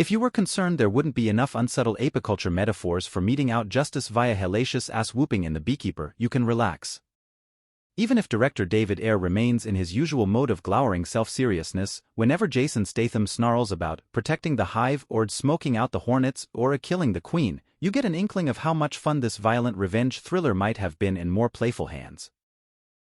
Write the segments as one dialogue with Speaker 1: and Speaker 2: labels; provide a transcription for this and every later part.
Speaker 1: If you were concerned there wouldn't be enough unsubtle apiculture metaphors for meting out justice via hellacious ass-whooping in The Beekeeper, you can relax. Even if director David Ayer remains in his usual mode of glowering self-seriousness, whenever Jason Statham snarls about protecting the hive or smoking out the hornets or killing the queen, you get an inkling of how much fun this violent revenge thriller might have been in more playful hands.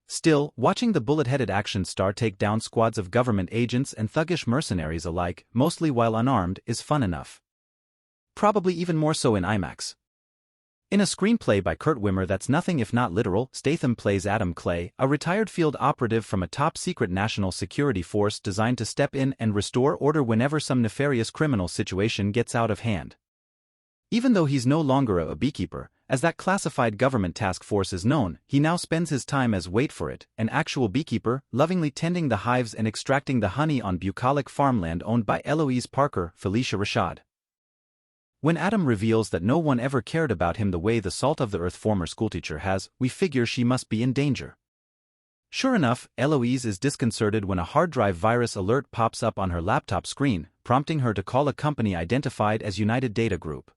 Speaker 1: Still, watching the bullet-headed action star take down squads of government agents and thuggish mercenaries alike, mostly while unarmed, is fun enough. Probably even more so in IMAX. In a screenplay by Kurt Wimmer that's nothing if not literal, Statham plays Adam Clay, a retired field operative from a top-secret national security force designed to step in and restore order whenever some nefarious criminal situation gets out of hand. Even though he's no longer a beekeeper, as that classified government task force is known, he now spends his time as wait for it, an actual beekeeper, lovingly tending the hives and extracting the honey on bucolic farmland owned by Eloise Parker, Felicia Rashad. When Adam reveals that no one ever cared about him the way the salt-of-the-earth former schoolteacher has, we figure she must be in danger. Sure enough, Eloise is disconcerted when a hard drive virus alert pops up on her laptop screen, prompting her to call a company identified as United Data Group.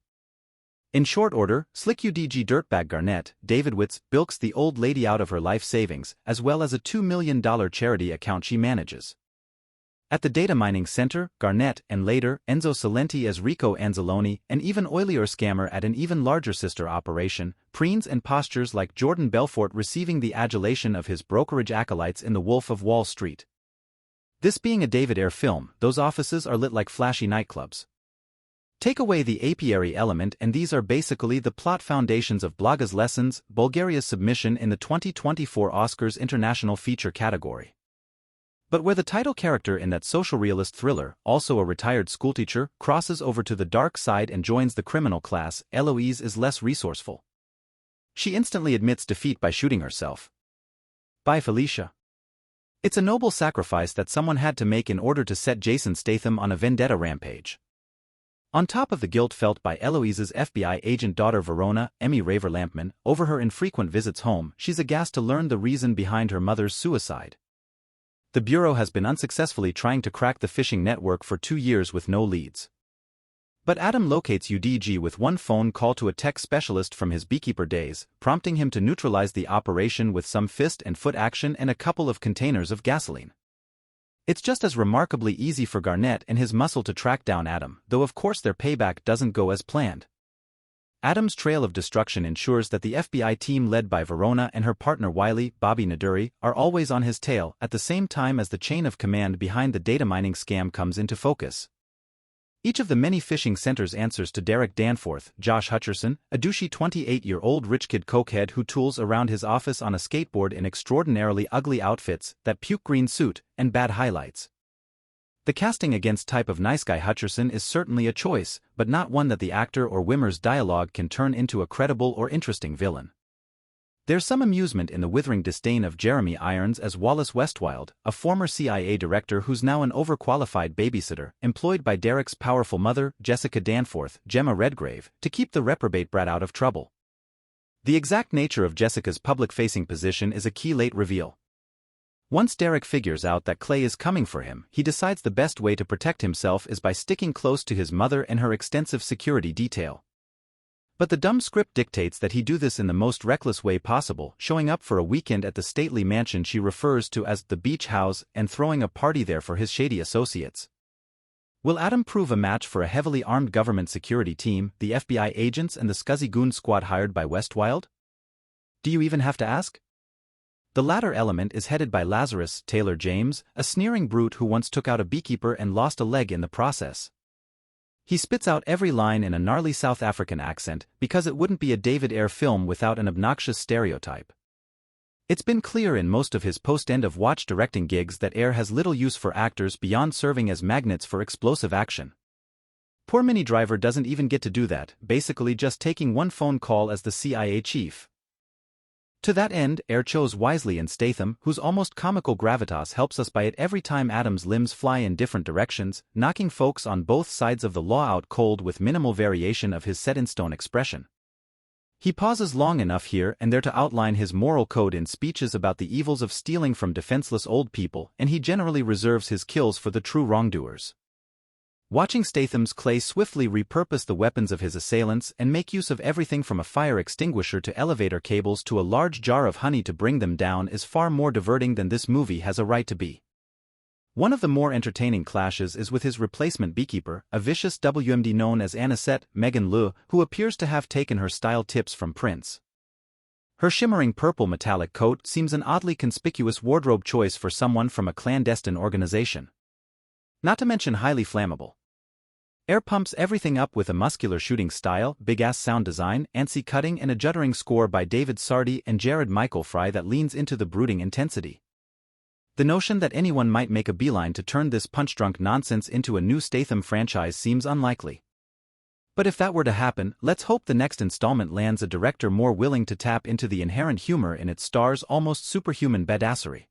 Speaker 1: In short order, slick UDG dirtbag Garnett, David Witz, bilks the old lady out of her life savings, as well as a $2 million charity account she manages. At the data mining center, Garnett, and later, Enzo Salenti as Rico Anzalone, an even oilier scammer at an even larger sister operation, preens and postures like Jordan Belfort receiving the adulation of his brokerage acolytes in The Wolf of Wall Street. This being a David Ayer film, those offices are lit like flashy nightclubs. Take away the apiary element and these are basically the plot foundations of Blaga's Lessons, Bulgaria's submission in the 2024 Oscars International Feature category. But where the title character in that social realist thriller, also a retired schoolteacher, crosses over to the dark side and joins the criminal class, Eloise is less resourceful. She instantly admits defeat by shooting herself. Bye, Felicia. It's a noble sacrifice that someone had to make in order to set Jason Statham on a vendetta rampage. On top of the guilt felt by Eloise's FBI agent daughter Verona, Emmy Raver Lampman, over her infrequent visits home, she's aghast to learn the reason behind her mother's suicide. The Bureau has been unsuccessfully trying to crack the phishing network for 2 years with no leads. But Adam locates UDG with one phone call to a tech specialist from his beekeeper days, prompting him to neutralize the operation with some fist and foot action and a couple of containers of gasoline. It's just as remarkably easy for Garnett and his muscle to track down Adam, though of course their payback doesn't go as planned. Adam's trail of destruction ensures that the FBI team led by Verona and her partner Wiley, Bobby Naduri, are always on his tail at the same time as the chain of command behind the data mining scam comes into focus. Each of the many phishing centers answers to Derek Danforth, Josh Hutcherson, a douchey 28-year-old rich kid cokehead who tools around his office on a skateboard in extraordinarily ugly outfits, that puke green suit, and bad highlights. The casting against type of nice guy Hutcherson is certainly a choice, but not one that the actor or Wimmer's dialogue can turn into a credible or interesting villain. There's some amusement in the withering disdain of Jeremy Irons as Wallace Westwild, a former CIA director who's now an overqualified babysitter, employed by Derek's powerful mother, Jessica Danforth, Gemma Redgrave, to keep the reprobate brat out of trouble. The exact nature of Jessica's public-facing position is a key late reveal. Once Derek figures out that Clay is coming for him, he decides the best way to protect himself is by sticking close to his mother and her extensive security detail. But the dumb script dictates that he do this in the most reckless way possible, showing up for a weekend at the stately mansion she refers to as the beach house and throwing a party there for his shady associates. Will Adam prove a match for a heavily armed government security team, the FBI agents and the scuzzy goon squad hired by Westwild? Do you even have to ask? The latter element is headed by Lazarus Taylor James, a sneering brute who once took out a beekeeper and lost a leg in the process. He spits out every line in a gnarly South African accent, because it wouldn't be a David Ayer film without an obnoxious stereotype. It's been clear in most of his post-end-of-watch directing gigs that Ayer has little use for actors beyond serving as magnets for explosive action. Poor Minnie Driver doesn't even get to do that, basically just taking one phone call as the CIA chief. To that end, Ayer chose wisely in Statham, whose almost comical gravitas helps us by it every time Adam's limbs fly in different directions, knocking folks on both sides of the law out cold with minimal variation of his set-in-stone expression. He pauses long enough here and there to outline his moral code in speeches about the evils of stealing from defenseless old people, and he generally reserves his kills for the true wrongdoers. Watching Statham's clay swiftly repurpose the weapons of his assailants and make use of everything from a fire extinguisher to elevator cables to a large jar of honey to bring them down is far more diverting than this movie has a right to be. One of the more entertaining clashes is with his replacement Beekeeper, a vicious WMD known as Anisette Megan Le, who appears to have taken her style tips from Prince. Her shimmering purple metallic coat seems an oddly conspicuous wardrobe choice for someone from a clandestine organization. Not to mention highly flammable. Ayer pumps everything up with a muscular shooting style, big-ass sound design, antsy cutting and a juddering score by David Sardi and Jared Michael Fry that leans into the brooding intensity. The notion that anyone might make a beeline to turn this punch-drunk nonsense into a new Statham franchise seems unlikely. But if that were to happen, let's hope the next installment lands a director more willing to tap into the inherent humor in its star's almost superhuman badassery.